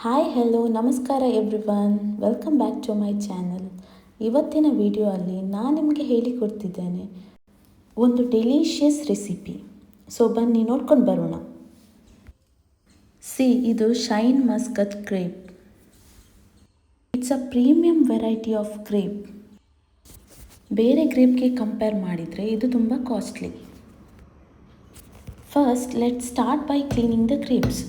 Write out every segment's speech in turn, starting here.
Hi hello ನಮಸ್ಕಾರ everyone, welcome back to my channel. ಇವತ್ತಿನ video ಅಲ್ಲಿ ನಾನು ನಿಮಗೆ ಹೇಳಿಕೊಡ್ತಿದ್ದೇನೆ ಒಂದು ಡೆಲಿಷಿಯಸ್ ರೆಸಿಪಿ. ಸೊ ಬನ್ನಿ ನೋಡ್ಕೊಂಡು ಬರೋಣ. ಇದು Shine Muscat grape. It's a premium variety of grape. ಬೇರೆ ಗ್ರೇಪ್ಗೆ ಕಂಪೇರ್ ಮಾಡಿದರೆ ಇದು ತುಂಬ costly. First let start by cleaning the grapes.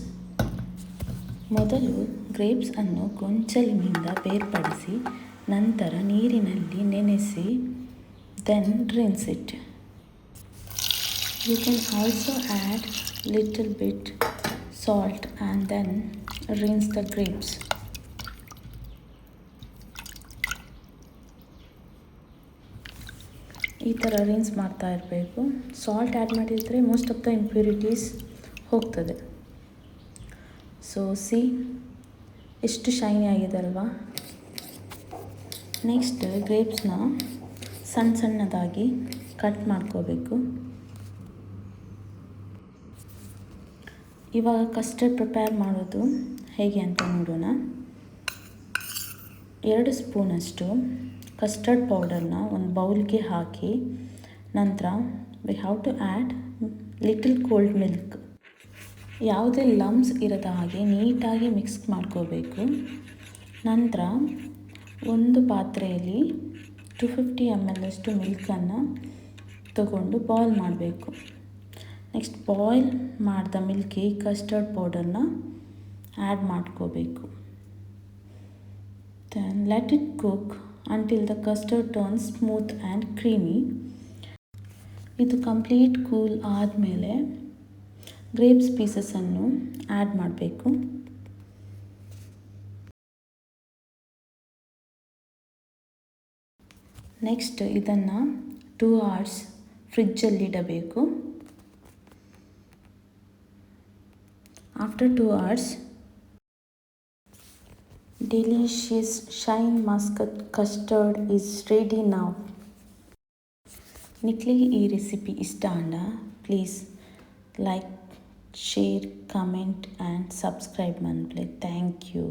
ಮೊದಲು ಗ್ರೇಪ್ಸ್ ಅನ್ನು ಗೊಂಚಲಿನಿಂದ ಬೇರ್ಪಡಿಸಿ ನಂತರ ನೀರಿನಲ್ಲಿ ನೆನೆಸಿ then rinse it. You can also add little bit salt and then rinse the grapes. ಈ ಥರ ರಿನ್ಸ್ ಮಾಡ್ತಾ ಇರಬೇಕು. ಸಾಲ್ಟ್ ಆ್ಯಡ್ ಮಾಡಿದರೆ ಮೋಸ್ಟ್ ಆಫ್ ದ ಇಂಪ್ಯೂರಿಟೀಸ್ ಹೋಗ್ತದೆ. ಸೊ ಎಷ್ಟು ಶೈನಿ ಆಗಿದೆ ಅಲ್ವಾ. ನೆಕ್ಸ್ಟ್ ಗ್ರೇಪ್ಸ್ನ ಸಣ್ಣದಾಗಿ ಕಟ್ ಮಾಡ್ಕೋಬೇಕು. ಇವಾಗ ಕಸ್ಟರ್ಡ್ ಪ್ರಿಪೇರ್ ಮಾಡೋದು ಹೇಗೆ ಅಂತ ನೋಡೋಣ. 2 ಸ್ಪೂನಷ್ಟು ಕಸ್ಟರ್ಡ್ ಪೌಡರ್ನ ಒಂದು ಬೌಲ್ಗೆ ಹಾಕಿ ನಂತರ we have to add little cold milk. ಯಾವುದೇ ಲಮ್ಸ್ ಇರದ ಹಾಗೆ ನೀಟಾಗಿ ಮಿಕ್ಸ್ ಮಾಡ್ಕೋಬೇಕು. ನಂತರ ಒಂದು ಪಾತ್ರೆಯಲ್ಲಿ 250 ml ಅಷ್ಟು ಮಿಲ್ಕನ್ನು ತಗೊಂಡು ಬಾಯ್ಲ್ ಮಾಡಬೇಕು. ನೆಕ್ಸ್ಟ್ ಬಾಯ್ಲ್ ಮಾಡಿದ ಮಿಲ್ಕಿಗೆ ಕಸ್ಟರ್ಡ್ ಪೌಡರ್ನ ಆ್ಯಡ್ ಮಾಡ್ಕೋಬೇಕು. Then let it cook until the custard turns smooth and creamy. ಇದು ಕಂಪ್ಲೀಟ್ ಕೂಲ್ ಆದಮೇಲೆ ಗ್ರೇಪ್ಸ್ ಪೀಸಸನ್ನು ಆ್ಯಡ್ ಮಾಡಬೇಕು. ನೆಕ್ಸ್ಟ್ ಇದನ್ನು 2 hours ಫ್ರಿಜ್ಜಲ್ಲಿ ಇಡಬೇಕು. After 2 hours delicious shine muscat custard is ready now. ನಿಕ್ಲಿಗೆ ಈ ರೆಸಿಪಿ ಇಷ್ಟ ಅಂಡ please like, share, comment and subscribe manpale. Thank you.